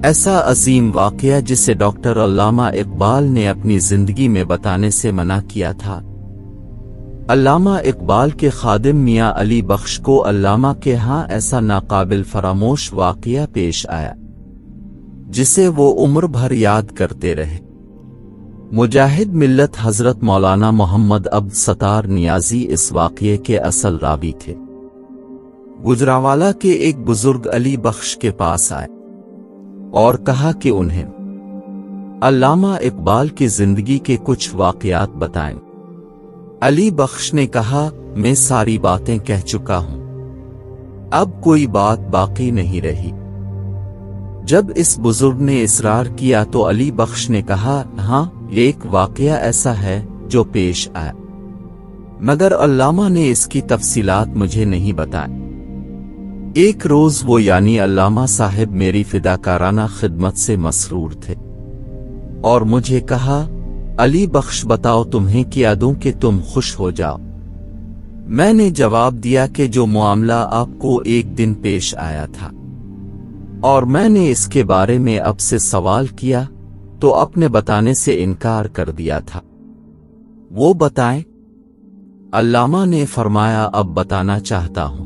ایسا عظیم واقعہ جسے ڈاکٹر علامہ اقبال نے اپنی زندگی میں بتانے سے منع کیا تھا۔ علامہ اقبال کے خادم میاں علی بخش کو علامہ کے ہاں ایسا ناقابل فراموش واقعہ پیش آیا جسے وہ عمر بھر یاد کرتے رہے۔ مجاہد ملت حضرت مولانا محمد عبد ستار نیازی اس واقعے کے اصل راوی تھے۔ گجرانوالہ کے ایک بزرگ علی بخش کے پاس آئے اور کہا کہ انہیں علامہ اقبال کی زندگی کے کچھ واقعات بتائیں۔ علی بخش نے کہا، میں ساری باتیں کہہ چکا ہوں، اب کوئی بات باقی نہیں رہی۔ جب اس بزرگ نے اصرار کیا تو علی بخش نے کہا، ہاں ایک واقعہ ایسا ہے جو پیش آیا، مگر علامہ نے اس کی تفصیلات مجھے نہیں بتائیں۔ ایک روز وہ یعنی علامہ صاحب میری فداکارانہ خدمت سے مسرور تھے اور مجھے کہا، علی بخش بتاؤ تمہیں کیا دوں کہ تم خوش ہو جاؤ۔ میں نے جواب دیا کہ جو معاملہ آپ کو ایک دن پیش آیا تھا اور میں نے اس کے بارے میں اب سے سوال کیا تو اپنے بتانے سے انکار کر دیا تھا، وہ بتائیں۔ علامہ نے فرمایا، اب بتانا چاہتا ہوں،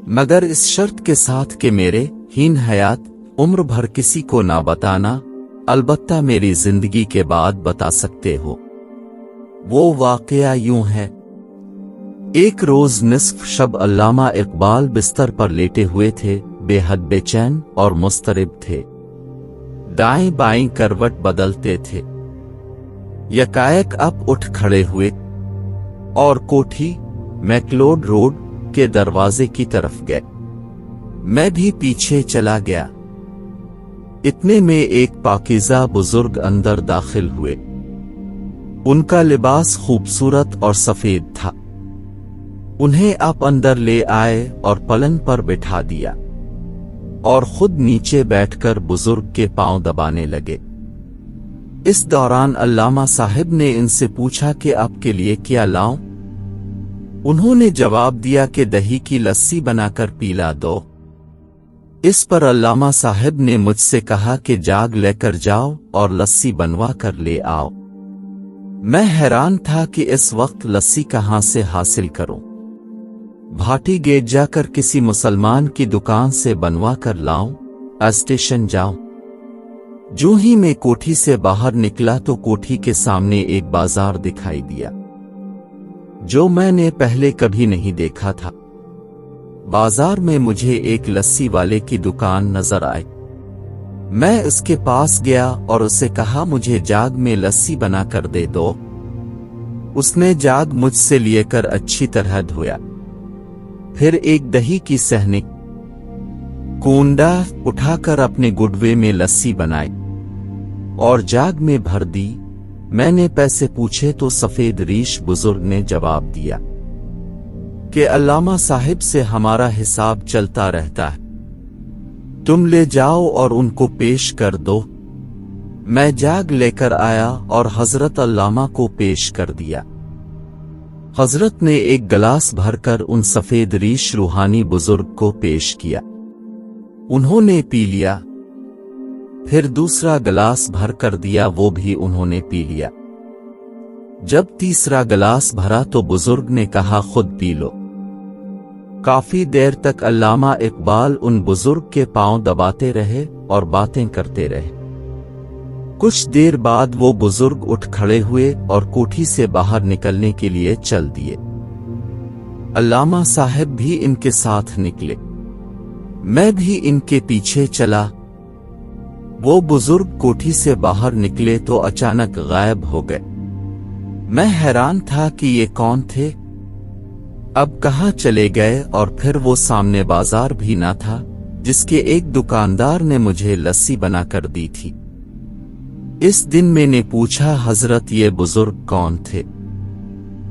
مگر اس شرط کے ساتھ کہ میرے ہین حیات عمر بھر کسی کو نہ بتانا، البتہ میری زندگی کے بعد بتا سکتے ہو۔ وہ واقعہ یوں ہے۔ ایک روز نصف شب علامہ اقبال بستر پر لیٹے ہوئے تھے، بے حد بے چین اور مضطرب تھے، دائیں بائیں کروٹ بدلتے تھے۔ یکایک اب اٹھ کھڑے ہوئے اور کوٹھی میکلوڈ روڈ کے دروازے کی طرف گئے۔ میں بھی پیچھے چلا گیا۔ اتنے میں ایک پاکیزہ بزرگ اندر داخل ہوئے۔ ان کا لباس خوبصورت اور سفید تھا۔ انہیں آپ اندر لے آئے اور پلنگ پر بٹھا دیا اور خود نیچے بیٹھ کر بزرگ کے پاؤں دبانے لگے۔ اس دوران علامہ صاحب نے ان سے پوچھا کہ آپ کے لیے کیا لاؤں؟ انہوں نے جواب دیا کہ دہی کی لسی بنا کر پیلا دو۔ اس پر علامہ صاحب نے مجھ سے کہا کہ جاگ لے کر جاؤ اور لسی بنوا کر لے آؤ۔ میں حیران تھا کہ اس وقت لسی کہاں سے حاصل کروں۔ بھاٹی گیٹ جا کر کسی مسلمان کی دکان سے بنوا کر لاؤں، اسٹیشن جاؤں۔ جو ہی میں کوٹھی سے باہر نکلا تو کوٹھی کے سامنے ایک بازار دکھائی دیا جو میں نے پہلے کبھی نہیں دیکھا تھا۔ بازار میں مجھے ایک لسی والے کی دکان نظر آئی۔ میں اس کے پاس گیا اور اسے کہا، مجھے جاگ میں لسی بنا کر دے دو۔ اس نے جاگ مجھ سے لیے کر اچھی طرح دھویا، پھر ایک دہی کی سہنک کونڈا اٹھا کر اپنے گڈوے میں لسی بنائی اور جاگ میں بھر دی۔ میں نے پیسے پوچھے تو سفید ریش بزرگ نے جواب دیا کہ علامہ صاحب سے ہمارا حساب چلتا رہتا ہے، تم لے جاؤ اور ان کو پیش کر دو۔ میں جاگ لے کر آیا اور حضرت علامہ کو پیش کر دیا۔ حضرت نے ایک گلاس بھر کر ان سفید ریش روحانی بزرگ کو پیش کیا۔ انہوں نے پی لیا، پھر دوسرا گلاس بھر کر دیا، وہ بھی انہوں نے پی لیا۔ جب تیسرا گلاس بھرا تو بزرگ نے کہا، خود پی لو۔ کافی دیر تک علامہ اقبال ان بزرگ کے پاؤں دباتے رہے اور باتیں کرتے رہے۔ کچھ دیر بعد وہ بزرگ اٹھ کھڑے ہوئے اور کوٹھی سے باہر نکلنے کے لیے چل دیے۔ علامہ صاحب بھی ان کے ساتھ نکلے، میں بھی ان کے پیچھے چلا۔ وہ بزرگ کوٹھی سے باہر نکلے تو اچانک غائب ہو گئے۔ میں حیران تھا کہ یہ کون تھے، اب کہاں چلے گئے، اور پھر وہ سامنے بازار بھی نہ تھا جس کے ایک دکاندار نے مجھے لسی بنا کر دی تھی۔ اس دن میں نے پوچھا، حضرت یہ بزرگ کون تھے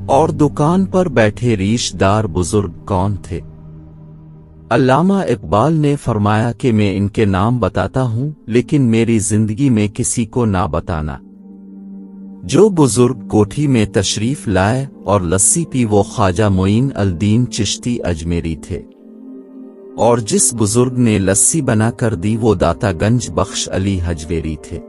اور دکان پر بیٹھے ریش دار بزرگ کون تھے؟ علامہ اقبال نے فرمایا کہ میں ان کے نام بتاتا ہوں لیکن میری زندگی میں کسی کو نہ بتانا۔ جو بزرگ کوٹھی میں تشریف لائے اور لسی پی وہ خواجہ معین الدین چشتی اجمیری تھے۔ اور جس بزرگ نے لسی بنا کر دی وہ داتا گنج بخش علی حجویری تھے۔